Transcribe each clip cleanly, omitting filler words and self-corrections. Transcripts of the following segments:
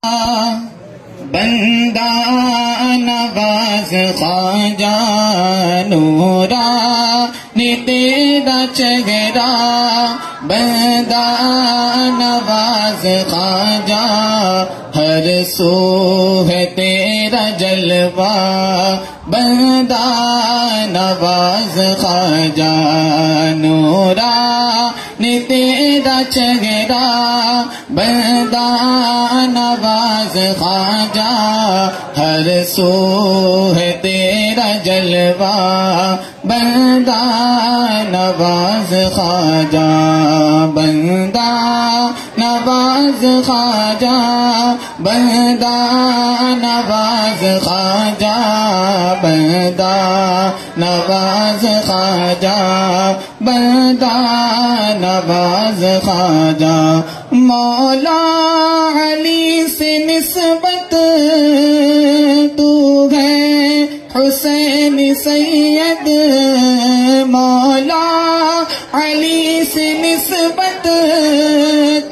بندہ نواز خواجہ نورانی تیرا چہرہ، بندہ نواز خواجہ ہر سو ہے تیرا جلوہ، بندہ نواز خواجہ نورانی تیرا چہرہ، بندہ نواز خواجہ ہر سو ہے تیرا جلوہ، بندہ نواز خواجہ، بندہ نواز خواجہ، بندہ نواز خواجہ، بندہ نواز خواجہ، بندہ نواز خواجہ، مولا علی سے نسبت تو ہے حسین سید، مولا علی سے نسبت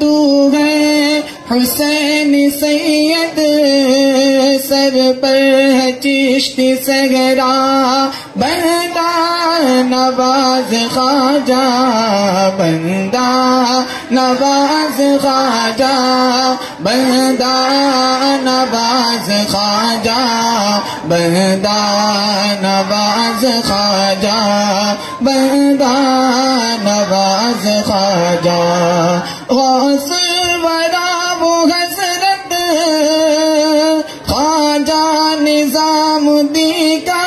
تو ہے حسین سید، سر پر ہے چشتی صحرا، بندہ نواز خواجہ، بندہ نواز خواجہ، بندہ نواز خواجہ، بندہ نواز خواجہ، بندہ نواز خواجہ، غوث الورا وہ حضرت خواجہ نظام الدین کا،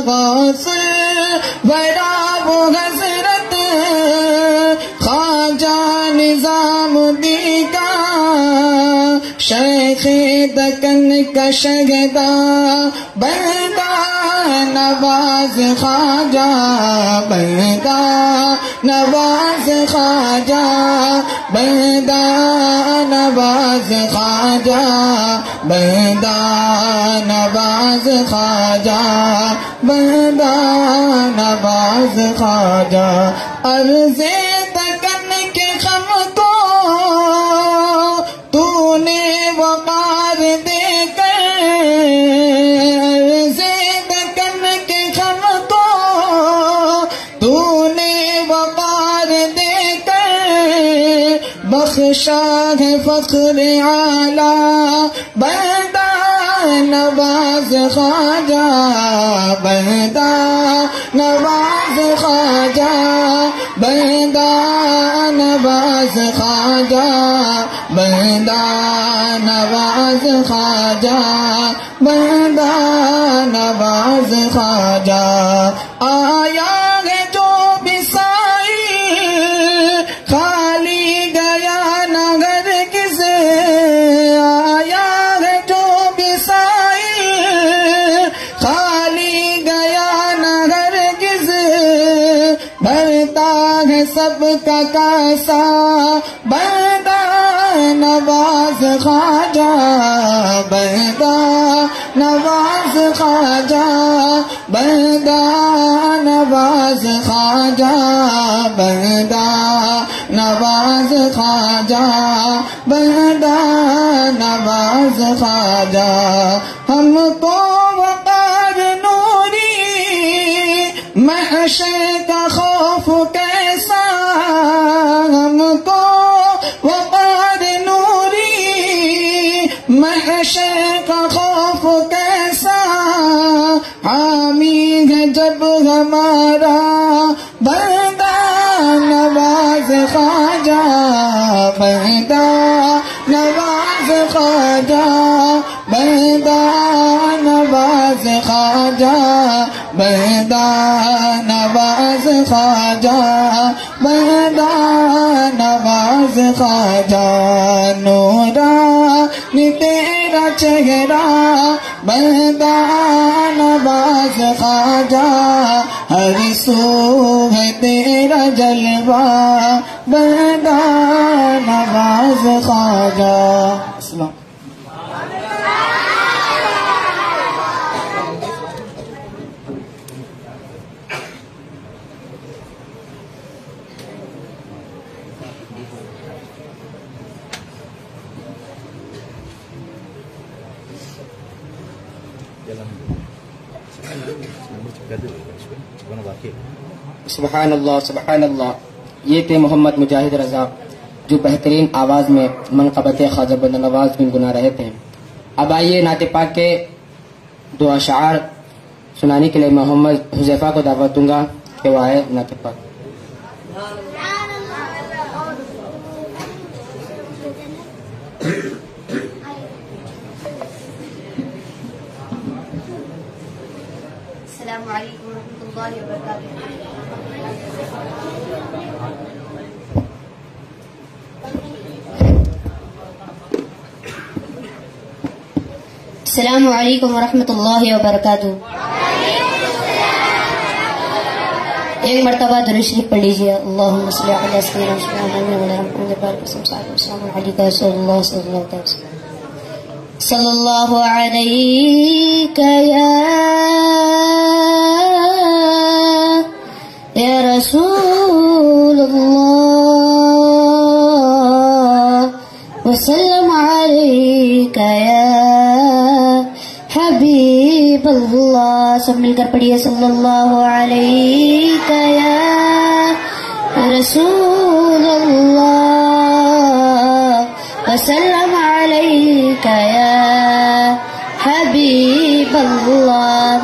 غوث الورا وہ حضرت خواجہ نظام الدین کا، شیخ دکن کا شہدا، بندہ نواز خواجہ، بندہ نواز خواجہ، بندہ نواز خواجہ، بندہ نواز خواجہ، بندہ نواز خواجہ، عرض دکن کے غم کو تو نے وقار دے کر، عرض دکن کے غم کو تو نے وقار دے کر، بخشا ہے فخر اعلیٰ، بندہ نواز خواجہ، بندہ نواز خواجہ، بندہ نواز خواجہ، بندہ نواز خواجہ، بندہ نواز خواجہ، آیا ہے جو بھی سائل خالی گیا نہ ہرگز، آیا ہے جو بھی سائل خالی گیا نہ ہرگز، بھرتا ہے سب کا کاسا، بندہ نواز خواجہ، بندہ نواز خواجہ، بندہ نواز خواجہ، بندہ نواز خواجہ، بندہ نواز خواجہ، ہم کو وقار نوری محشر کا خوف کیسا، ہم کو وقار نوری محشر کا خوف کیسا، حامی ہے جب ہمارا بندہ نواز خواجہ، بندہ نواز خواجہ، بندہ نواز خواجہ، بندہ نواز خواجہ، بندہ نواز خواجہ، نورانی تیرا چہرہ، بندہ نواز خواجہ ہر سو ہے تیرا جلوہ، بندہ نواز خواجہ۔ السلام سبحان اللہ سبحان اللہ. یہ تھے محمد مجاہد رضا جو بہترین آواز میں منقبت خواجہ بندہ نواز گنگنا رہے تھے. اب آئیے نعت پاک کے دو اشعار سنانے کے لیے محمد حذیفہ کو دعوت دوں گا کہ وہ آئے نعت پاک. السلام علیکم ورحمۃ اللہ وبرکاتہ. السلام علیکم ورحمۃ اللہ وبرکاتہ. ایک مرتبہ درود شریف پڑھ لیجیے. اللہم صلی علی سیدنا محمد السلام علیکم رسول اللہ صلی اللہ علیہ وسلم. صلی اللہ علیکہ یا رسول اللہ وسلم علیکہ یا حبیب اللہ. سب مل کر پڑھیے. صلی اللہ علیکہ یا رسول اللہ وسلم علیکہ یا حبیب اللہ.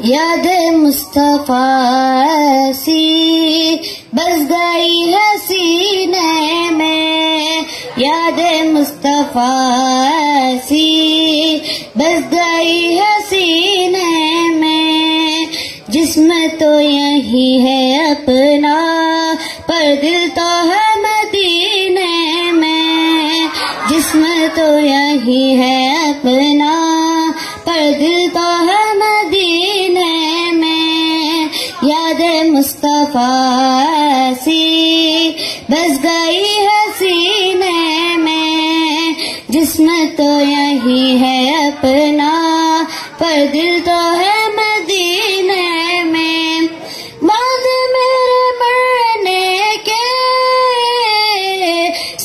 یاد مصطفیٰ سی بس گئی ہے سینے میں. یاد مصطفیٰ سی بس گئی ہے سینے میں. جسم تو یہی ہے اپنا پر دل تو ہے مدینے میں. جسم تو یہی ہے اپنا پر دل تو ہے مدینے میں. یاد مصطفیٰ سی بس گئی ہے سینے میں. جسم تو یہی ہے اپنا پر دل تو ہے مدینے میں. بعد میرے مرنے کے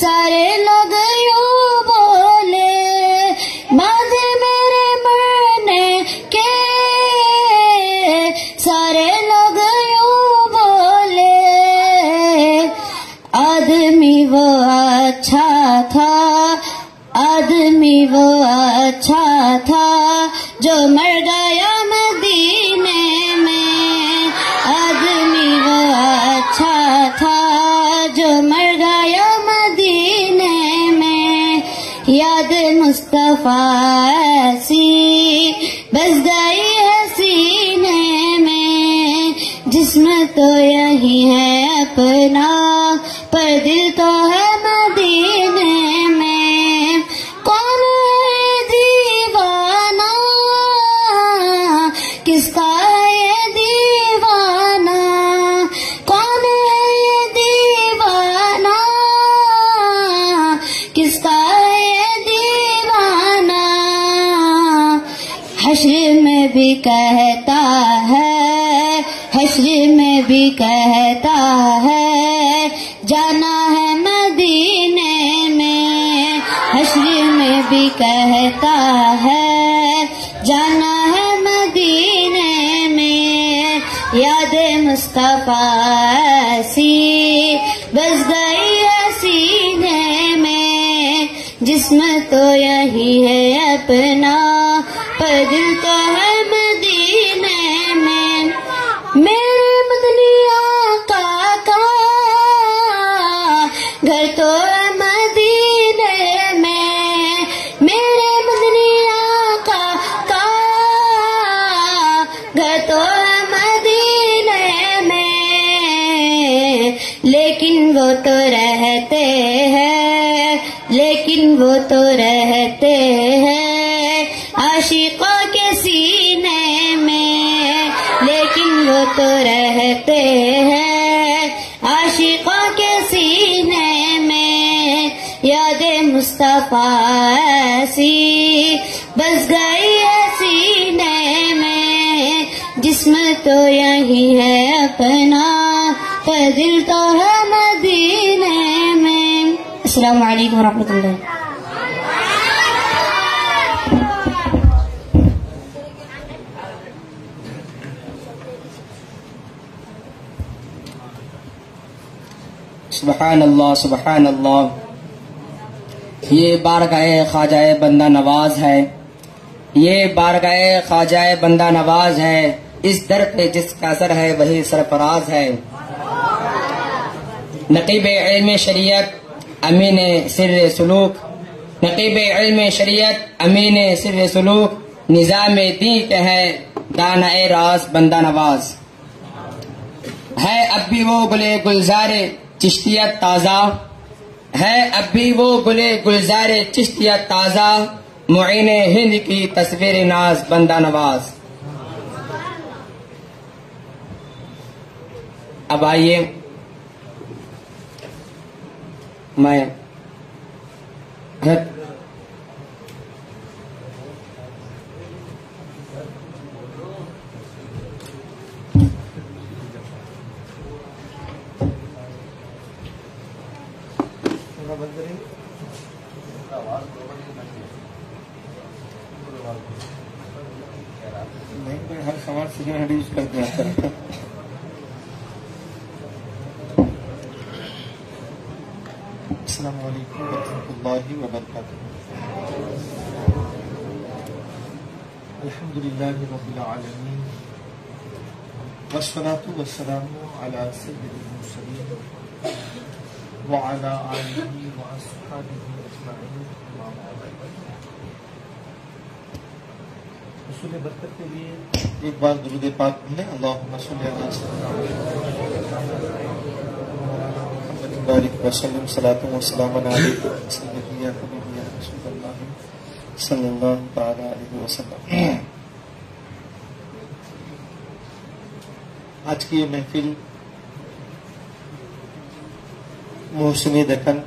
سارے لوگ یوں بولے. بعد میرے مرنے کے سارے لوگ یوں بولے. آدمی وہ اچھا تھا آدمی وہ اچھا تھا جو مر گیا مدینے میں. آدمی وہ اچھا تھا جو مر گیا مدینے میں. یاد مصطفیٰ سی بس گئی ہے سینے میں. جسم تو یہی ہے اپنا پر دل تو ہے مدینے میں. کون ہے دیوانہ کس کا ہے یہ دیوانہ. کون ہے یہ دیوانہ کس کا ہے یہ دیوانہ. حشر میں بھی کہتا ہے حشر میں بھی کہتا ہے جانا ہے مدینے میں. حشر میں بھی کہتا ہے جانا ہے مدینے میں. یاد مصطفیٰ سی بس گئی ہے سینے میں. جسم تو یہی ہے اپنا پر دل تو ہے مدینے میں. میرے مدنی آقا کا گھر تو ہے مدینے میں. میرے مدنی آقا کا گھر تو ہے مدینے میں. لیکن وہ تو رہتے ہیں لیکن وہ تو رہتے ہیں عاشقوں کے سینے میں. لیکن وہ تو رہتے ہیں عاشقوں کے سینے میں. یاد مصطفیٰ سی بس گئی ہے سینے میں. جسم تو یہی ہے اپنا پر دل تو ہے مدینے میں. السلام علیکم ورحمۃ اللہ. سبحان اللہ سبحان اللہ. یہ بارگاہ خواجہ بندہ نواز ہے، یہ بارگاہ خواجہ بندہ نواز ہے. اس در پہ جس کا اثر ہے وہی سرفراز ہے. نقیب علم شریعت امین سر سلوک، نقیب علم شریعت امین سر سلوک، نظام دین کے ہے دانہ راز بندہ نواز. ہے اب بھی وہ گلے گلزار چشتیت تازہ، ہے اب بھی وہ گلے گلزار چشتیت تازہ، معین ہند کی تصویر ناز بندہ نواز. اب آئیے میں ہر سوال سے حدیث کر دیا کرتا. السلام علیکم ورحمۃ اللہ وبرکاتہ. الحمد للہ رب العالمین والصلاة والسلام علی سید المرسلین وعلی آلہ واصحابہ اجمعین. حصول برکت کے لیے ایک بار درود پاک پڑھیں. اللہم صلی علی بارک وسلم صلاۃ و سلام علیک سیدنا حبیبنا رسول اللہ صلی اللہ تعالی علیہ وسلم. آج کی یہ محفل محسن دکن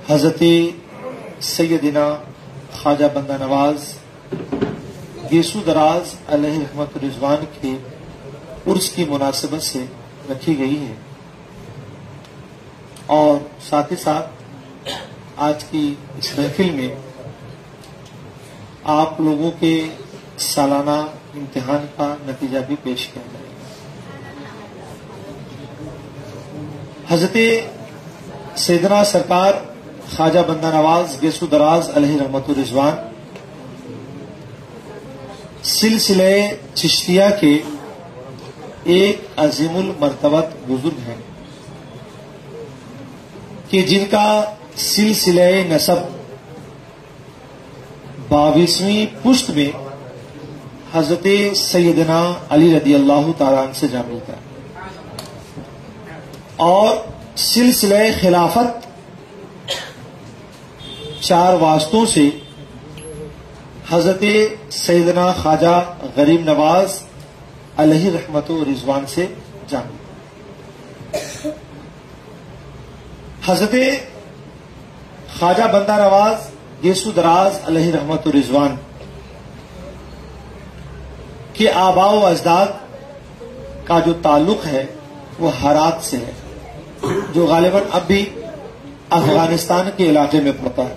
حضرت سیدنا خواجہ بندہ نواز گیسو دراز علیہ رحمت رضوان کے عرس کی مناسبت سے رکھی گئی ہے، اور ساتھ ہی ساتھ آج کی اس محفل میں آپ لوگوں کے سالانہ امتحان کا نتیجہ بھی پیش کیا جائے گا. حضرت سیدنا سرکار خواجہ بندہ نواز گیسو دراز علیہ رحمت رضوان سلسلہ چشتیہ کے ایک عظیم المرتبت بزرگ ہیں کہ جن کا سلسلہ نسب 22ویں پشت میں حضرت سیدنا علی رضی اللہ تعالیٰ عنہ سے جا ملتا ہے، اور سلسلہ خلافت 4 واسطوں سے حضرت سیدنا خواجہ غریب نواز علیہ رحمت و رضوان سے جا ملتا. حضرت خواجہ بندہ نواز گیسو دراز علیہ رحمت و رضوان کے آباء و اجداد کا جو تعلق ہے وہ ہرات سے ہے، جو غالباً اب بھی افغانستان کے علاقے میں پڑتا ہے.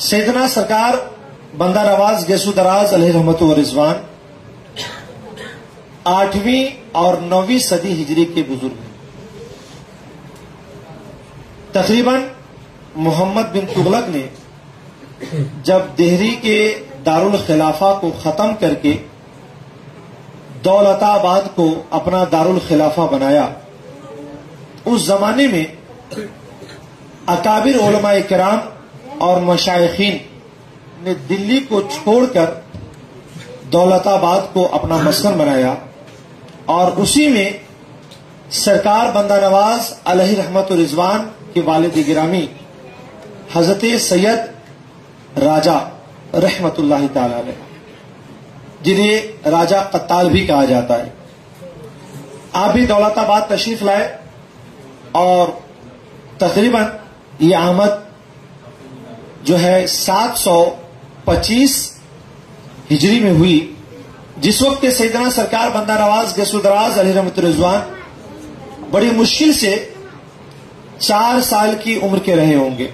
سیدنا سرکار بندہ نواز گیسو دراز علیہ رحمت و رضوان 8ویں اور 9ویں صدی ہجری کے بزرگ ہیں. تقریباً محمد بن تغلق نے جب دہلی کے دارالخلافہ کو ختم کر کے دولت آباد کو اپنا دارالخلافہ بنایا، اس زمانے میں اکابر علماء کرام اور مشائخین نے دلی کو چھوڑ کر دولت آباد کو اپنا مسکن بنایا، اور اسی میں سرکار بندہ نواز علیہ رحمت و رضوان کے والد گرامی حضرت سید راجہ رحمت اللہ تعالی علیہ، جنہیں راجہ قتال بھی کہا جاتا ہے، آپ بھی دولت آباد تشریف لائے، اور تقریباً یہ آمد جو ہے 725 ہجری میں ہوئی، جس وقت کے سیدنا سرکار بندہ نواز گیسو دراز علیہ رحمت رضوان بڑی مشکل سے 4 سال کی عمر کے رہے ہوں گے،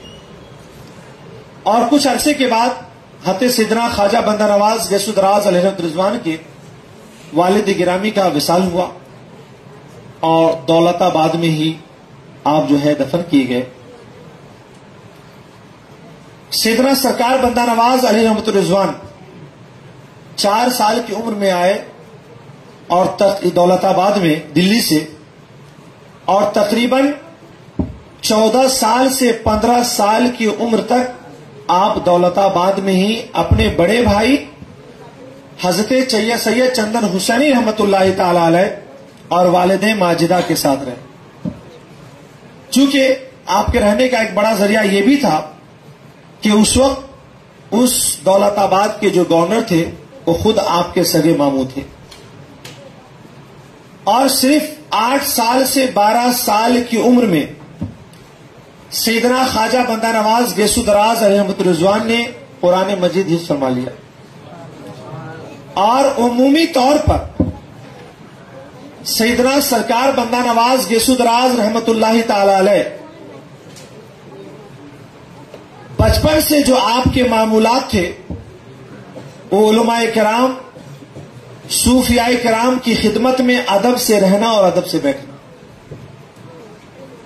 اور کچھ عرصے کے بعد حضرت سیدنا خواجہ بندہ نواز گیسو دراز علیہ رحمت رضوان کے والد گرامی کا وصال ہوا، اور دولت آباد میں ہی آپ جو ہے دفن کیے گئے. سیدنا سرکار بندہ نواز علیہ رحمت الرضوان 4 سال کی عمر میں آئے اور دولت آباد میں دلی سے، اور تقریباً 14 سال سے 15 سال کی عمر تک آپ دولت آباد میں ہی اپنے بڑے بھائی حضرت سید چندن حسینی رحمت اللہ تعالی علیہ اور والدہ ماجدہ کے ساتھ رہے. چونکہ آپ کے رہنے کا ایک بڑا ذریعہ یہ بھی تھا کہ اس وقت اس دولت آباد کے جو گورنر تھے وہ خود آپ کے سگے ماموں تھے، اور صرف 8 سال سے 12 سال کی عمر میں سیدنا خواجہ بندہ نواز گیسو دراز علیہ رحمت الرضوان نے قرآن مجید حفظ فرما لیا. اور عمومی طور پر سیدنا سرکار بندہ نواز گیسو دراز رحمت اللہ تعالی علیہ بچپن سے جو آپ کے معمولات تھے وہ علماء کرام صوفیاء کرام کی خدمت میں ادب سے رہنا اور ادب سے بیٹھنا.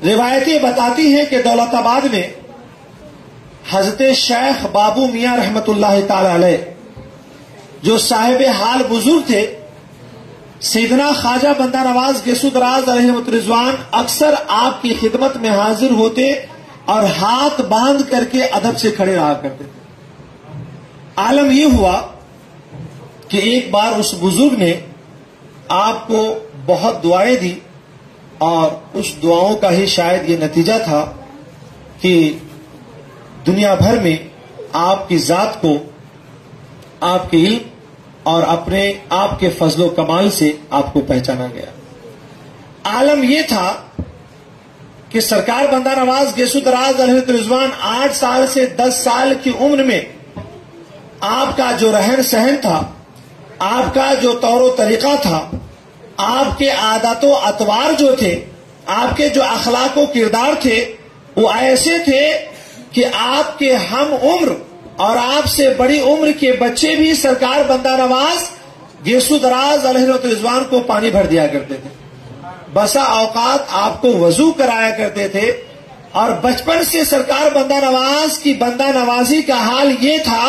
روایتیں بتاتی ہیں کہ دولت آباد میں حضرت شیخ بابو میاں رحمت اللہ تعالی علیہ جو صاحب حال بزرگ تھے، سیدنا خواجہ بندہ نواز گیسو دراز علیہ رحمت الرضوان اکثر آپ کی خدمت میں حاضر ہوتے اور ہاتھ باندھ کر کے ادب سے کھڑے رہا کرتے تھے. عالم یہ ہوا کہ ایک بار اس بزرگ نے آپ کو بہت دعائیں دی، اور اس دعاؤں کا ہی شاید یہ نتیجہ تھا کہ دنیا بھر میں آپ کی ذات کو آپ کے علم اور اپنے آپ کے فضل و کمال سے آپ کو پہچانا گیا. عالم یہ تھا کہ سرکار بندہ نواز گیسو دراز علیہ رضوان 8 سال سے 10 سال کی عمر میں آپ کا جو رہن سہن تھا، آپ کا جو طور و طریقہ تھا، آپ کے عادات و اطوار جو تھے، آپ کے جو اخلاق و کردار تھے، وہ ایسے تھے کہ آپ کے ہم عمر اور آپ سے بڑی عمر کے بچے بھی سرکار بندہ نواز گیسو دراز علیہ رضوان کو پانی بھر دیا کرتے تھے. بسا اوقات آپ کو وضو کرایا کرتے تھے. اور بچپن سے سرکار بندہ نواز کی بندہ نوازی کا حال یہ تھا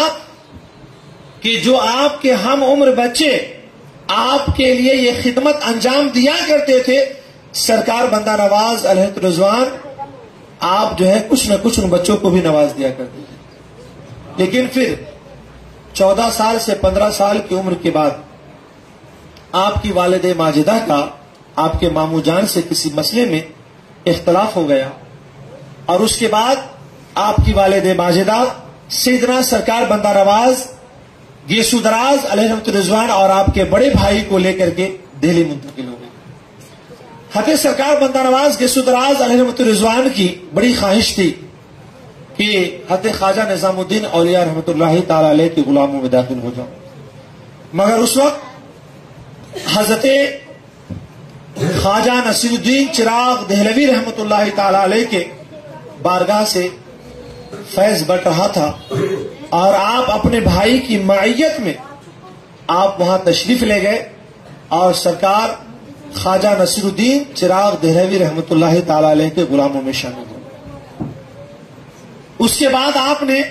کہ جو آپ کے ہم عمر بچے آپ کے لیے یہ خدمت انجام دیا کرتے تھے، سرکار بندہ نواز علیہ رضوان آپ جو ہے کچھ نہ کچھ ان بچوں کو بھی نواز دیا کرتے تھے. لیکن پھر 14 سال سے 15 سال کی عمر کے بعد آپ کی والدہ ماجدہ کا آپ کے ماموں جان سے کسی مسئلے میں اختلاف ہو گیا، اور اس کے بعد آپ کی والدہ ماجدہ سیدنا سرکار بندہ نواز گیسو دراز علیہ رحمت الرضوان اور آپ کے بڑے بھائی کو لے کر کے دہلی منتقل ہو گئے. حضرت سرکار بندہ نواز گیسو دراز علیہ رحمت الرضوان کی بڑی خواہش تھی کہ حضرت خواجہ نظام الدین اولیاء رحمت اللہ تعالی علیہ کے غلاموں میں داخل ہو جاؤں. مگر اس وقت حضرت خواجہ نصیر الدین چراغ دہلوی رحمت اللہ تعالی علیہ کے بارگاہ سے فیض بٹ رہا تھا، اور آپ اپنے بھائی کی معیت میں آپ وہاں تشریف لے گئے اور سرکار خواجہ نصیر الدین چراغ دہلوی رحمت اللہ تعالی علیہ کے غلاموں میں شامل ہوئے. اس کے بعد آپ نے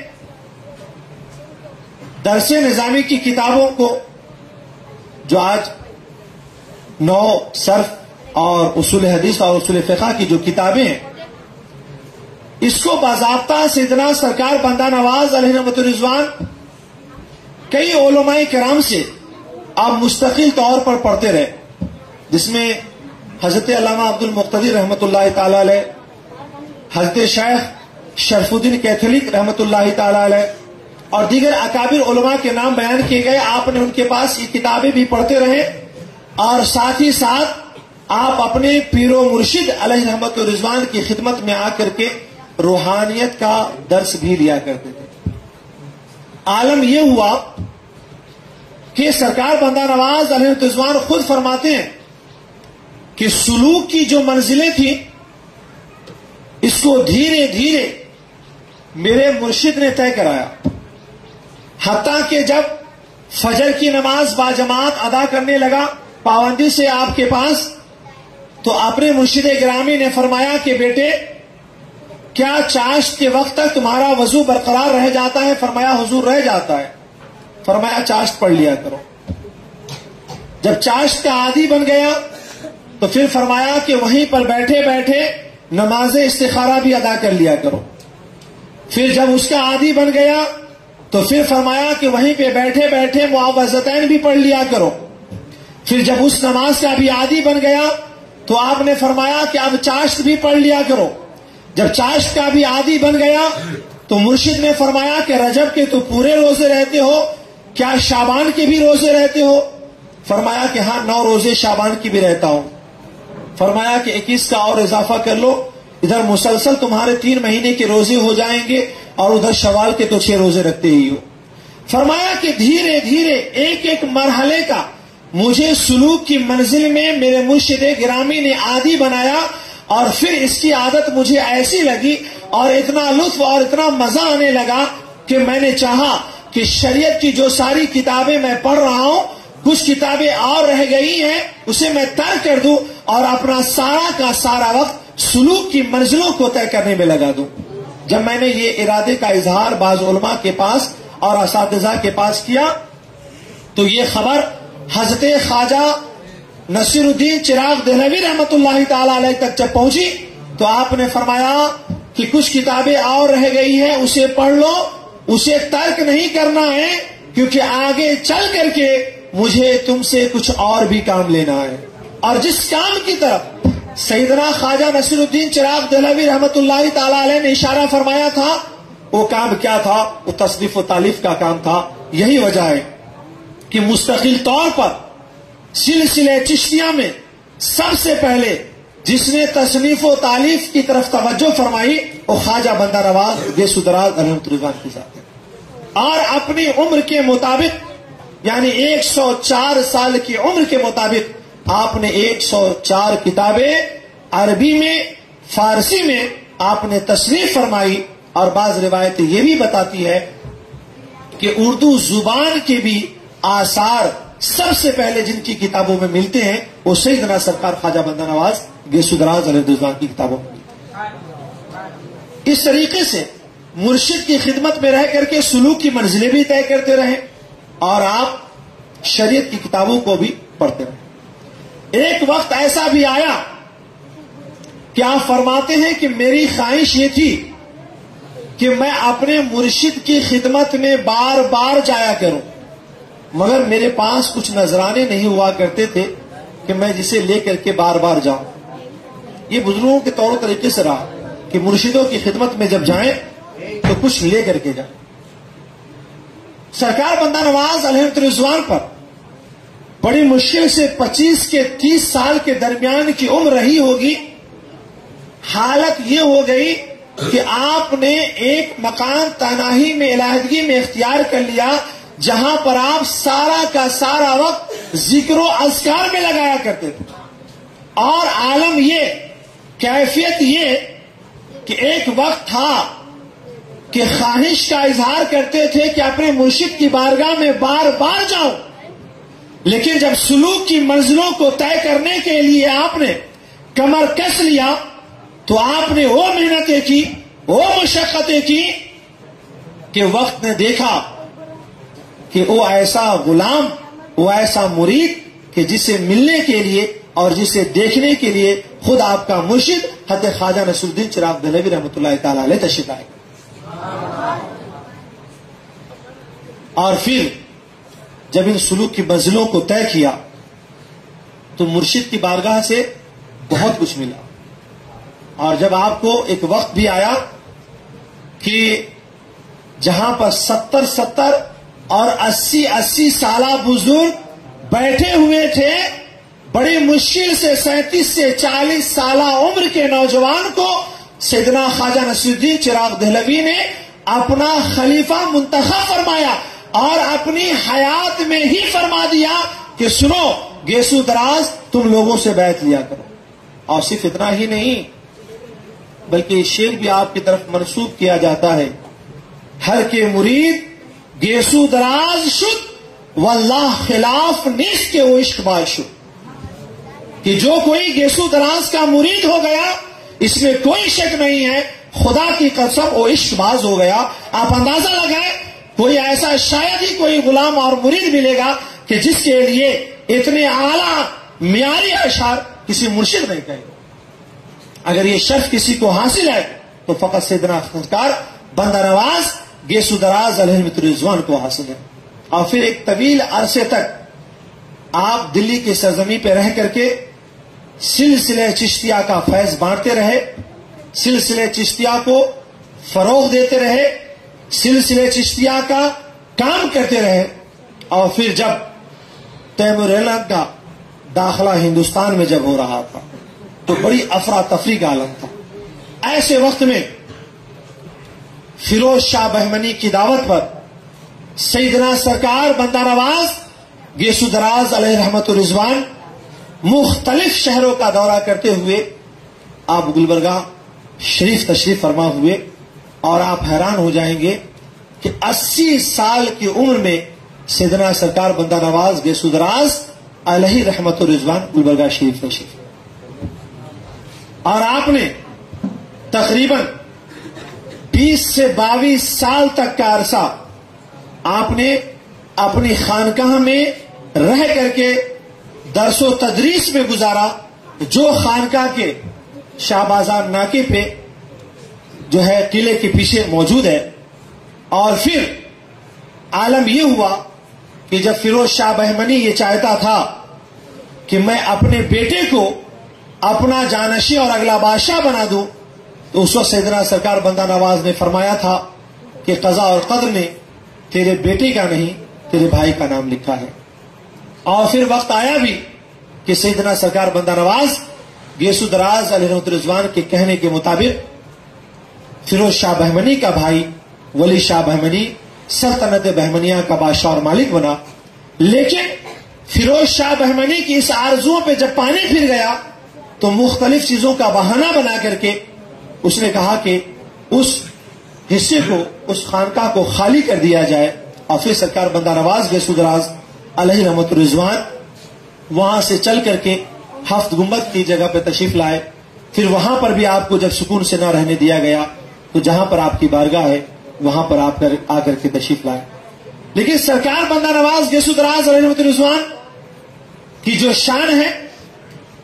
درس نظامی کی کتابوں کو، جو آج نو صرف اور اصول حدیث اور اصول فقہ کی جو کتابیں ہیں، اس کو باضابطہ سیدنا سرکار بندہ نواز علیہ رحمت الرضوان کئی علماء کرام سے آپ مستقل طور پر پڑھتے رہے، جس میں حضرت علامہ عبد المقتدر رحمت اللہ تعالی علیہ، حضرت شیخ شرف الدین کیتھولک رحمت اللہ تعالی علیہ اور دیگر اکابر علماء کے نام بیان کیے گئے. آپ نے ان کے پاس یہ کتابیں بھی پڑھتے رہے، اور ساتھ ہی ساتھ آپ اپنے پیر و مرشد علیہ رحمت الرضوان کی خدمت میں آ کر کے روحانیت کا درس بھی لیا کرتے تھے. عالم یہ ہوا کہ سرکار بندہ نواز علیہ رضوان خود فرماتے ہیں کہ سلوک کی جو منزلیں تھیں اس کو دھیرے دھیرے میرے مرشد نے طے کرایا، حتیٰ کہ جب فجر کی نماز باجماعت ادا کرنے لگا پابندی سے آپ کے پاس، تو اپنے مرشد گرامی نے فرمایا کہ بیٹے کیا چاشت کے وقت تک تمہارا وضو برقرار رہ جاتا ہے؟ فرمایا حضور رہ جاتا ہے۔ فرمایا چاشت پڑھ لیا کرو۔ جب چاشت کا عادی بن گیا تو پھر فرمایا کہ وہیں پر بیٹھے بیٹھے نماز استخارہ بھی ادا کر لیا کرو۔ پھر جب اس کا عادی بن گیا تو پھر فرمایا کہ وہیں پہ بیٹھے بیٹھے معوذتین بھی پڑھ لیا کرو۔ پھر جب اس نماز کا بھی عادی بن گیا تو آپ نے فرمایا کہ اب چاشت بھی پڑھ لیا کرو۔ جب چاشت کا بھی عادی بن گیا تو مرشد نے فرمایا کہ رجب کے تو پورے روزے رہتے ہو، کیا شعبان کے بھی روزے رہتے ہو؟ فرمایا کہ ہاں 9 روزے شعبان کی بھی رہتا ہوں۔ فرمایا کہ 21 کا اور اضافہ کر لو، ادھر مسلسل تمہارے 3 مہینے کے روزے ہو جائیں گے اور ادھر شوال کے تو 6 روزے رکھتے ہی ہو۔ فرمایا کہ دھیرے دھیرے ایک ایک مرحلے کا مجھے سلوک کی منزل میں میرے مرشد گرامی نے عادی بنایا، اور پھر اس کی عادت مجھے ایسی لگی اور اتنا لطف اور اتنا مزہ آنے لگا کہ میں نے چاہا کہ شریعت کی جو ساری کتابیں میں پڑھ رہا ہوں، کچھ کتابیں اور رہ گئی ہیں، اسے میں ترک کر دوں اور اپنا سارا کا سارا وقت سلوک کی منزلوں کو طے کرنے میں لگا دوں۔ جب میں نے یہ ارادے کا اظہار بعض علماء کے پاس اور اساتذہ کے پاس کیا تو یہ خبر حضرت خواجہ نصیر الدین چراغ دہلوی رحمت اللہ تعالی علیہ تک جب پہنچی تو آپ نے فرمایا کہ کچھ کتابیں اور رہ گئی ہیں، اسے پڑھ لو، اسے ترک نہیں کرنا ہے، کیونکہ آگے چل کر کے مجھے تم سے کچھ اور بھی کام لینا ہے۔ اور جس کام کی طرف سیدنا خواجہ نصیر الدین چراغ دہلوی رحمت اللہ تعالی علیہ نے اشارہ فرمایا تھا، وہ کام کیا تھا؟ وہ تصنیف و تالیف کا کام تھا۔ یہی وجہ ہے کہ مستقل طور پر سلسلہ چشتیہ میں سب سے پہلے جس نے تصنیف و تالیف کی طرف توجہ فرمائی وہ خواجہ بندہ نواز گیسو دراز علیہ رضوان کی ذات ہے، اور اپنی عمر کے مطابق یعنی 104 سال کی عمر کے مطابق آپ نے 104 کتابیں عربی میں فارسی میں آپ نے تصنیف فرمائی، اور بعض روایتیں یہ بھی بتاتی ہے کہ اردو زبان کے بھی آثار سب سے پہلے جن کی کتابوں میں ملتے ہیں وہ سیدنا سرکار خواجہ بندہ نواز گیسو دراز علیہ رضوان کی کتابوں میں ملتے ہیں۔ اس طریقے سے مرشد کی خدمت میں رہ کر کے سلوک کی منزلیں بھی طے کرتے رہے اور آپ شریعت کی کتابوں کو بھی پڑھتے رہے۔ ایک وقت ایسا بھی آیا کہ آپ فرماتے ہیں کہ میری خواہش یہ تھی کہ میں اپنے مرشد کی خدمت میں بار بار جایا کروں، مگر میرے پاس کچھ نذرانے نہیں ہوا کرتے تھے کہ میں جسے لے کر کے بار بار جاؤں۔ یہ بزرگوں کے طور طریقے سے رہا کہ مرشدوں کی خدمت میں جب جائیں تو کچھ لے کر کے جائیں۔ سرکار بندہ نواز علیہ رضوان پر بڑی مشکل سے 25 کے 30 سال کے درمیان کی عمر رہی ہوگی۔ حالت یہ ہو گئی کہ آپ نے ایک مکان تنہائی میں علیحدگی میں اختیار کر لیا جہاں پر آپ سارا کا سارا وقت ذکر و اذکار میں لگایا کرتے تھے، اور عالم یہ کیفیت یہ کہ ایک وقت تھا کہ خواہش کا اظہار کرتے تھے کہ اپنے مرشد کی بارگاہ میں بار بار جاؤں، لیکن جب سلوک کی منزلوں کو طے کرنے کے لیے آپ نے کمر کس لیا تو آپ نے وہ محنتیں کی، وہ مشقتیں کی کہ وقت نے دیکھا کہ وہ ایسا غلام، وہ ایسا مرید کہ جسے ملنے کے لیے اور جسے دیکھنے کے لیے خود آپ کا مرشد حضرت خواجہ نصیر الدین چراغ دہلوی رحمۃ اللہ تعالی علیہ تشریف لائے۔ اور پھر جب ان سلوک کی منزلوں کو طے کیا تو مرشد کی بارگاہ سے بہت کچھ ملا، اور جب آپ کو ایک وقت بھی آیا کہ جہاں پر 70 اور 80 سالہ بزرگ بیٹھے ہوئے تھے، بڑی مشکل سے 37 سے 40 سالہ عمر کے نوجوان کو سیدنا خواجہ نصیر الدین چراغ دہلوی نے اپنا خلیفہ منتخب فرمایا اور اپنی حیات میں ہی فرما دیا کہ سنو گیسو دراز تم لوگوں سے بیعت لیا کرو۔ اور صرف اتنا ہی نہیں بلکہ یہ شعر بھی آپ کی طرف منسوب کیا جاتا ہے، ہر کے مرید گیسو دراز شد واللہ خلاف نیست کے وہ عشق باز شد۔ کہ جو کوئی گیسو دراز کا مرید ہو گیا اس میں کوئی شک نہیں ہے، خدا کی قسم وہ عشق باز ہو گیا۔ آپ اندازہ لگائیں کوئی ایسا شاید ہی کوئی غلام اور مرید ملے گا کہ جس کے لیے اتنے اعلیٰ معیاری اشعار کسی مرشد نہیں کہے۔ اگر یہ شرف کسی کو حاصل ہے تو فقط سیدنا سرکار بندہ نواز گیسو دراز علیہ رضوان کو حاصل ہے۔ اور پھر ایک طویل عرصے تک آپ دلی کی سرزمین پہ رہ کر کے سلسلہ چشتیہ کا فیض بانٹتے رہے، سلسلہ چشتیہ کو فروغ دیتے رہے، سلسلہ چشتیہ کا کام کرتے رہے۔ اور پھر جب تیمور کا داخلہ ہندوستان میں جب ہو رہا تھا تو بڑی افراتفری کا عالم تھا۔ ایسے وقت میں فیروز شاہ بہمنی کی دعوت پر سیدنا سرکار بندہ نواز گیسو دراز علیہ رحمت الرضوان مختلف شہروں کا دورہ کرتے ہوئے آپ گلبرگہ شریف تشریف فرما ہوئے، اور آپ حیران ہو جائیں گے کہ 80 سال کی عمر میں سیدنا سرکار بندہ نواز گیسو دراز علیہ رحمت الرضوان گلبرگہ شریف تشریف، اور آپ نے تقریباً 20 سے 22 سال تک کا عرصہ آپ نے اپنی خانقاہ میں رہ کر کے درس و تدریس میں گزارا، جو خانقاہ کے شاہ بازار ناکے پہ جو ہے قلعے کے پیچھے موجود ہے۔ اور پھر عالم یہ ہوا کہ جب فیروز شاہ بہمنی یہ چاہتا تھا کہ میں اپنے بیٹے کو اپنا جانشین اور اگلا بادشاہ بنا دوں، تو اس وقت سیدنا سرکار بندہ نواز نے فرمایا تھا کہ قضا اور قدر نے تیرے بیٹے کا نہیں تیرے بھائی کا نام لکھا ہے۔ اور پھر وقت آیا بھی کہ سیدنا سرکار بندہ نواز گیسو دراز علیہ رضوان کے کہنے کے مطابق فیروز شاہ بہمنی کا بھائی ولی شاہ بہمنی سلطنت بہمنیہ کا بادشاہ اور مالک بنا۔ لیکن فیروز شاہ بہمنی کی اس آرزوؤں پہ جب پانی پھر گیا تو مختلف چیزوں کا بہانہ بنا کر کے اس نے کہا کہ اس حصے کو، اس خانقاہ کو خالی کر دیا جائے۔ اور پھر سرکار بندہ نواز گیسو دراز علیہ رحمت الرضوان وہاں سے چل کر کے ہفت گنبد کی جگہ پہ تشریف لائے۔ پھر وہاں پر بھی آپ کو جب سکون سے نہ رہنے دیا گیا تو جہاں پر آپ کی بارگاہ ہے وہاں پر آپ آ کر کے تشریف لائے۔ لیکن سرکار بندہ نواز گیسو دراز علیہ رحمت الرضوان کی جو شان ہے،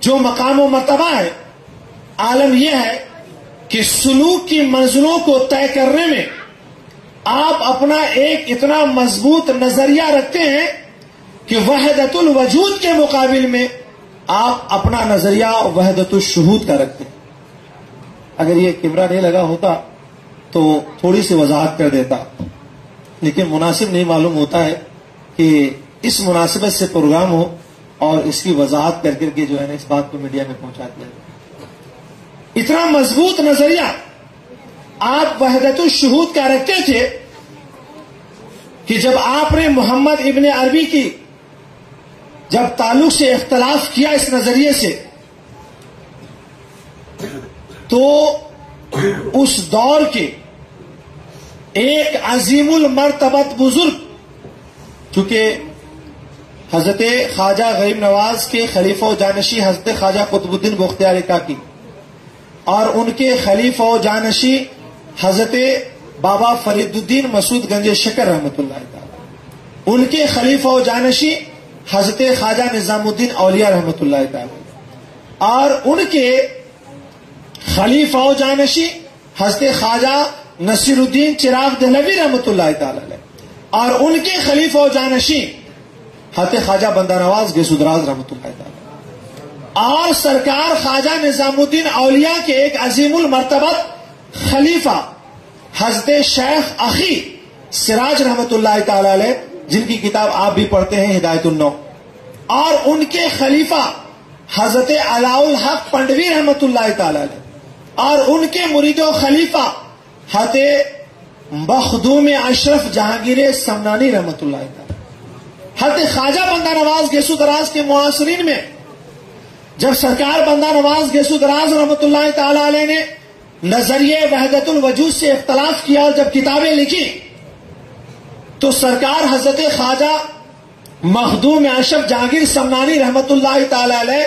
جو مقام و مرتبہ ہے، عالم یہ ہے کہ سلوک کی منزلوں کو طے کرنے میں آپ اپنا ایک اتنا مضبوط نظریہ رکھتے ہیں کہ وحدت الوجود کے مقابل میں آپ اپنا نظریہ وحدت الشہود کا رکھتے ہیں۔ اگر یہ کیمرہ نہیں لگا ہوتا تو تھوڑی سی وضاحت کر دیتا، لیکن مناسب نہیں معلوم ہوتا ہے کہ اس مناسبت سے پروگرام ہو اور اس کی وضاحت کر کر کے جو ہے نا اس بات کو میڈیا میں پہنچا دیا جائے۔ اتنا مضبوط نظریہ آپ وحدت الشہود کا رکھتے تھے کہ جب آپ نے محمد ابن عربی کی جب تعلق سے اختلاف کیا اس نظریے سے، تو اس دور کے ایک عظیم المرتبت بزرگ، چونکہ حضرت خواجہ غریب نواز کے خلیفہ و جانشین حضرت خواجہ قطب الدین بختیار کاکی اور ان کے خلیفہ و جانشین حضرت بابا فرید الدین مسعود گنج شکر رحمت اللہ تعالی، ان کے خلیفہ و جانشین حضرت خواجہ نظام الدین اولیاء رحمت اللہ تعالی، اور ان کے خلیفہ و جانشین حضرت خواجہ نصیر الدین چراغ دہلوی رحمت اللہ تعالی، اور ان کے خلیفہ و جانشین حضرت خواجہ بندہ نواز گیسو دراز رحمت اللہ تعالی، اور سرکار خواجہ نظام الدین اولیاء کے ایک عظیم المرتبت خلیفہ حضرت شیخ اخی سراج رحمت اللہ تعالی علیہ، جن کی کتاب آپ بھی پڑھتے ہیں ہدایت النو، اور ان کے خلیفہ حضرت علاء الحق پنڈوی رحمت اللہ تعالی علیہ، اور ان کے مرید و خلیفہ حضرت مخدوم اشرف جہانگیر سمنانی رحمت اللہ تعالی۔ حضرت خواجہ بندہ نواز گیسو دراز کے معاصرین میں جب سرکار بندہ نواز گیسو دراز رحمت اللہ تعالی علیہ نے نظریے وحدت الوجود سے اختلاف کیا اور جب کتابیں لکھی تو سرکار حضرت خواجہ مخدوم اشرف جہانگیر سمنانی رحمت اللہ تعالی علیہ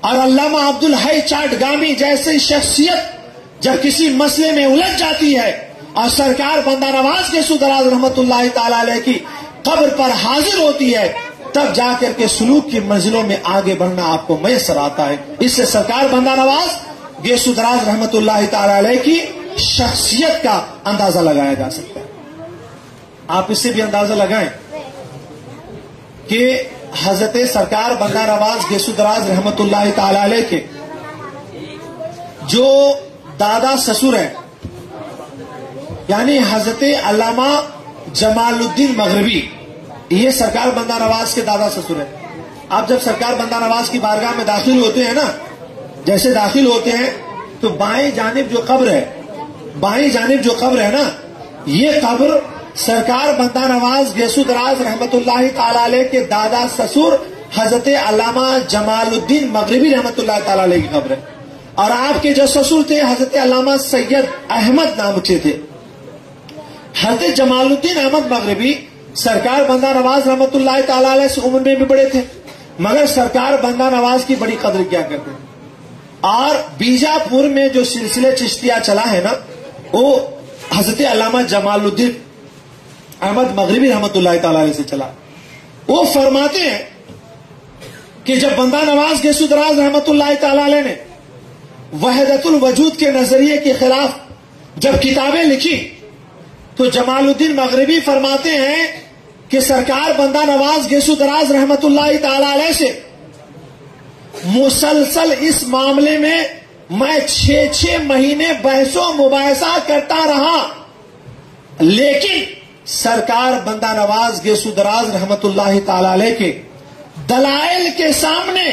اور علامہ عبدالحی چاٹگامی جیسی شخصیت جب کسی مسئلے میں الجھ جاتی ہے اور سرکار بندہ نواز کے سدراز رحمت اللہ تعالی علیہ کی قبر پر حاضر ہوتی ہے، تب جا کر کے سلوک کی منزلوں میں آگے بڑھنا آپ کو میسر آتا ہے۔ اس سے سرکار بندہ نواز گیسو دراز رحمت اللہ تعالی علیہ کی شخصیت کا اندازہ لگایا جا سکتا ہے۔ آپ اس سے بھی اندازہ لگائیں کہ حضرت سرکار بندہ نواز گیسو دراز رحمت اللہ تعالی علیہ کے جو دادا سسر ہیں، یعنی حضرت علامہ جمال الدین مغربی، یہ سرکار بندہ نواز کے دادا سسر ہیں۔ آپ جب سرکار بندہ نواز کی بارگاہ میں داخل ہوتے ہیں نا، جیسے داخل ہوتے ہیں تو بائیں جانب جو قبر ہے نا، یہ قبر سرکار بندہ نواز گیسو دراز رحمت اللہ تعالی علیہ کے دادا سسر حضرت علامہ جمال الدین مغربی رحمت اللہ تعالی علیہ کی قبر ہے۔ اور آپ کے جو سسر تھے حضرت علامہ سید احمد نام کے تھے۔ حضرت جمال الدین احمد مغربی سرکار بندہ نواز رحمت اللہ تعالی علیہ سے عمر میں بھی بڑے تھے، مگر سرکار بندہ نواز کی بڑی قدر کیا کرتے ہیں۔ اور بیجاپور میں جو سلسلہ چشتیہ چلا ہے نا، وہ حضرت علامہ جمال الدین احمد مغربی رحمت اللہ تعالی علیہ سے چلا۔ وہ فرماتے ہیں کہ جب بندہ نواز گیسو دراز رحمت اللہ تعالی علیہ نے وحدت الوجود کے نظریے کے خلاف جب کتابیں لکھی تو جمال الدین مغربی فرماتے ہیں کہ سرکار بندہ نواز گیسو دراز رحمت اللہ تعالی علیہ سے مسلسل اس معاملے میں 6 مہینے بحث و مباحثہ کرتا رہا، لیکن سرکار بندہ نواز گیسو دراز رحمت اللہ تعالی علیہ کے دلائل کے سامنے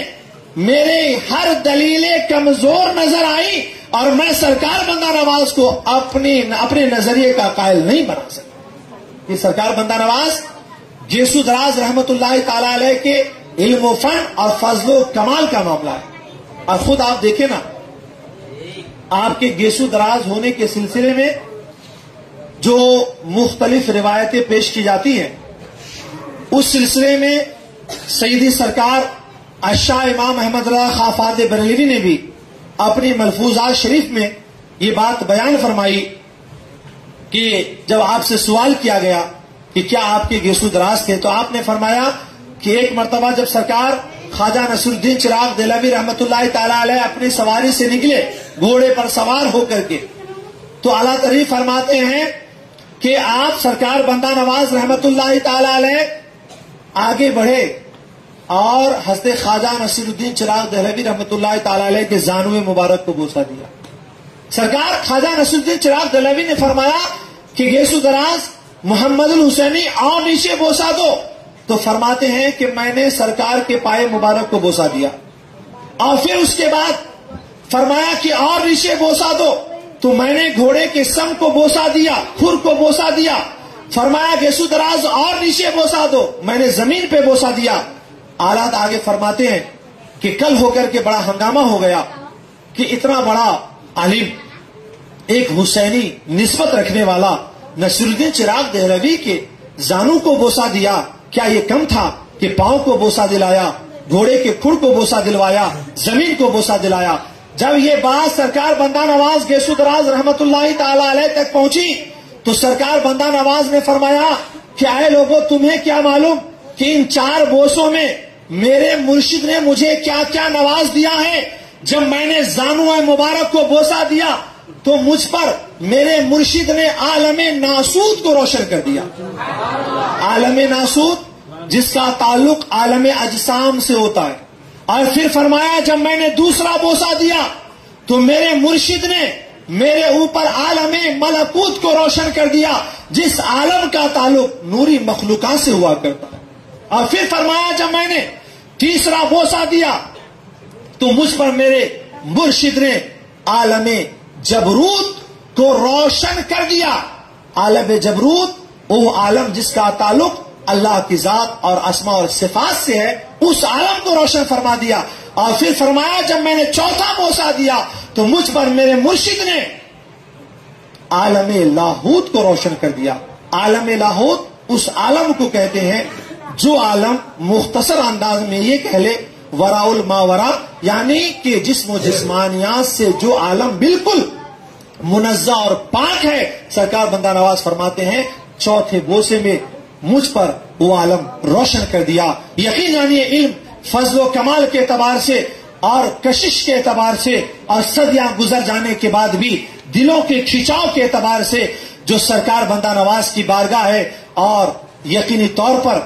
میرے ہر دلیل کمزور نظر آئی اور میں سرکار بندہ نواز کو اپنے نظریے کا قائل نہیں بنا سکا۔ یہ سرکار بندہ نواز گیسو دراز رحمت اللہ تعالی علیہ کے علم و فن اور فضل و کمال کا معاملہ ہے۔ اور خود آپ دیکھیں نا، آپ کے گیسو دراز ہونے کے سلسلے میں جو مختلف روایتیں پیش کی جاتی ہیں، اس سلسلے میں سیدی سرکار اشاہ امام احمد رضا خان فاضل بریلوی نے بھی اپنی ملفوظات شریف میں یہ بات بیان فرمائی کہ جب آپ سے سوال کیا گیا کہ کیا آپ کے گیسو دراز تھے، تو آپ نے فرمایا کہ ایک مرتبہ جب سرکار خواجہ نصر الدین چراغ دہلوی رحمت اللہ تعالی علیہ اپنی سواری سے نکلے گھوڑے پر سوار ہو کر کے، تو اعلیٰ ترین فرماتے ہیں کہ آپ سرکار بندہ نواز رحمت اللہ تعالی علیہ آگے بڑھے اور حضرت خواجہ نصر الدین چراغ دہلوی رحمت اللہ تعالی علیہ کے زانو مبارک کو بوسہ دیا۔ سرکار خواجہ نصر الدین چراغ دہلوی نے فرمایا کہ گیسو دراز محمد الحسینی اور نیچے بوسہ دو، تو فرماتے ہیں کہ میں نے سرکار کے پائے مبارک کو بوسہ دیا، اور پھر اس کے بعد فرمایا کہ اور نیچے بوسہ دو، تو میں نے گھوڑے کے سم کو بوسہ دیا، کھر کو بوسہ دیا۔ فرمایا گیسو دراز اور نیچے بوسہ دو، میں نے زمین پہ بوسہ دیا۔ آلات آگے فرماتے ہیں کہ کل ہو کر کے بڑا ہنگامہ ہو گیا کہ اتنا بڑا عالم، ایک حسینی نسبت رکھنے والا نصر الدین چراغ دہلوی کے زانو کو بوسہ دیا، کیا یہ کم تھا کہ پاؤں کو بوسہ دلایا، گھوڑے کے کھڑ کو بوسہ دلوایا، زمین کو بوسہ دلایا؟ جب یہ بات سرکار بندہ نواز گیسو دراز رحمت اللہ تعالی علیہ تک پہنچی تو سرکار بندہ نواز نے فرمایا کہ اے لوگوں، تمہیں کیا معلوم کہ ان 4 بوسوں میں میرے مرشد نے مجھے کیا کیا نواز دیا ہے؟ جب میں نے زانو مبارک کو بوسہ دیا تو مجھ پر میرے مرشد نے عالم ناسوت کو روشن کر دیا۔ عالم ناسوت جس کا تعلق عالم اجسام سے ہوتا ہے۔ اور پھر فرمایا جب میں نے دوسرا بوسہ دیا تو میرے مرشد نے میرے اوپر عالم ملکوت کو روشن کر دیا، جس عالم کا تعلق نوری مخلوقات سے ہوا کرتا ہے۔ اور پھر فرمایا جب میں نے تیسرا بوسہ دیا تو مجھ پر میرے مرشد نے عالم جبروت کو روشن کر دیا۔ عالم جبروت وہ عالم جس کا تعلق اللہ کی ذات اور اسماء اور صفات سے ہے، اس عالم کو روشن فرما دیا۔ اور پھر فرمایا جب میں نے چوتھا بوسہ دیا تو مجھ پر میرے مرشد نے عالم لاہوت کو روشن کر دیا۔ عالم لاہوت اس عالم کو کہتے ہیں جو عالم مختصر انداز میں یہ کہہ لے وراء الماورا، یعنی کہ جسم و جسمانیات سے جو عالم بالکل منزہ اور پاک ہے، سرکار بندہ نواز فرماتے ہیں چوتھے بوسے میں مجھ پر وہ عالم روشن کر دیا۔ یقیناً یہ علم فضل و کمال کے اعتبار سے اور کشش کے اعتبار سے اور صدیاں گزر جانے کے بعد بھی دلوں کے کھینچاؤ کے اعتبار سے جو سرکار بندہ نواز کی بارگاہ ہے، اور یقینی طور پر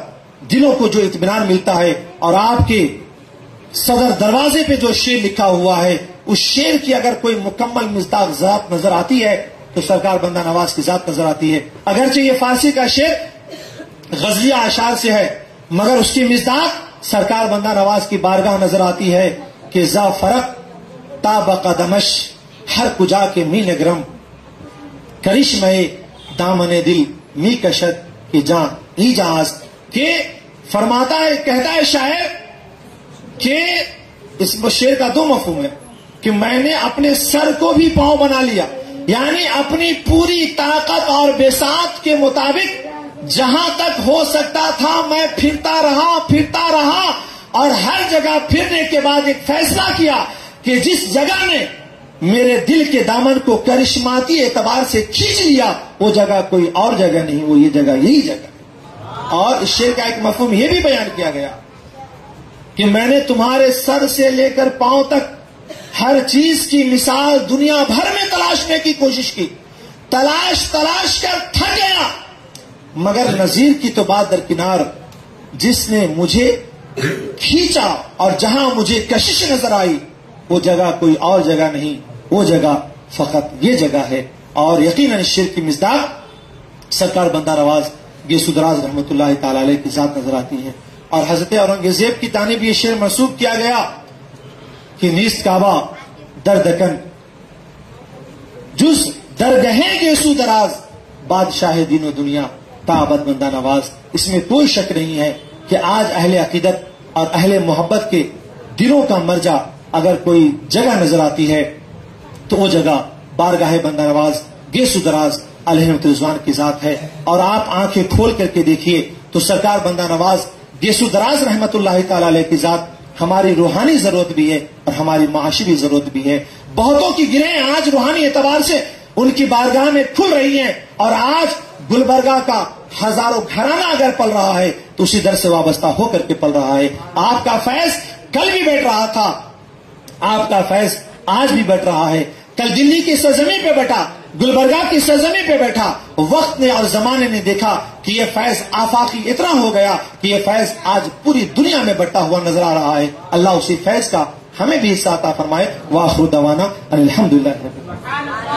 دلوں کو جو اطمینان ملتا ہے، اور آپ کے صدر دروازے پہ جو شعر لکھا ہوا ہے، اس شعر کی اگر کوئی مکمل مصداق ذات نظر آتی ہے تو سرکار بندہ نواز کی ذات نظر آتی ہے۔ اگرچہ یہ فارسی کا شعر غزلیہ اشعار سے ہے، مگر اس کی مصداق سرکار بندہ نواز کی بارگاہ نظر آتی ہے کہ ذا فرق تا بقدمش ہر کجا کے می نگرم، کرشمے دامن دل می کشد کہ جان ای جاز، کہ فرماتا ہے، کہتا ہے شاعر کہ اس شعر کا دو مفہوم ہے کہ میں نے اپنے سر کو بھی پاؤں بنا لیا، یعنی اپنی پوری طاقت اور بساط کے مطابق جہاں تک ہو سکتا تھا میں پھرتا رہا اور ہر جگہ پھرنے کے بعد ایک فیصلہ کیا کہ جس جگہ نے میرے دل کے دامن کو کرشماتی اعتبار سے کھینچ لیا وہ جگہ کوئی اور جگہ نہیں، وہ یہ جگہ یہی جگہ۔ اور اس شعر کا ایک مفہوم یہ بھی بیان کیا گیا کہ میں نے تمہارے سر سے لے کر پاؤں تک ہر چیز کی مثال دنیا بھر میں تلاشنے کی کوشش کی، تلاش کر تھک گیا، مگر نظیر کی تو بات درکنار، جس نے مجھے کھینچا اور جہاں مجھے کشش نظر آئی وہ جگہ کوئی اور جگہ نہیں، وہ جگہ فقط یہ جگہ ہے۔ اور یقیناً شعر کی مصداق سرکار بندہ نواز گیسو دراز رحمۃ اللہ تعالی علیہ کی ذات نظر آتی ہے۔ اور حضرت اورنگزیب کی جانب یہ شعر منسوب کیا گیا کہ نیست کعبہ دردکن جز درگہیں گیسو دراز، بادشاہ دین و دنیا تابت بندہ نواز۔ اس میں کوئی شک نہیں ہے کہ آج اہل عقیدت اور اہل محبت کے دلوں کا مرجع اگر کوئی جگہ نظر آتی ہے تو وہ جگہ بارگاہ بندہ نواز گیسو دراز علیہ رضوان کی ذات ہے۔ اور آپ آنکھیں کھول کر کے دیکھیے تو سرکار بندہ نواز گیسو دراز رحمت اللہ تعالی علیہ کی ذات ہماری روحانی ضرورت بھی ہے اور ہماری معاشی ضرورت بھی ہے۔ بہتوں کی گرہیں آج روحانی اعتبار سے ان کی بارگاہ میں کھل رہی ہیں، اور آج گلبرگہ کا ہزاروں گھرانہ اگر پل رہا ہے تو اسی در سے وابستہ ہو کر کے پل رہا ہے۔ آپ کا فیض کل بھی بیٹھ رہا تھا، آپ کا فیض آج بھی بیٹھ رہا ہے، کل دلی کی سرزمین پہ بیٹھا، گلبرگہ کی سرزمین پہ بیٹھا، وقت نے اور زمانے نے دیکھا کہ یہ فیض آفاقی اتنا ہو گیا کہ یہ فیض آج پوری دنیا میں بٹا ہوا نظر آ رہا ہے۔ اللہ اسی فیض کا ہمیں بھی حصہ عطا فرمائے۔ وآخر دعوانا ان الحمدللہ رب العالمین۔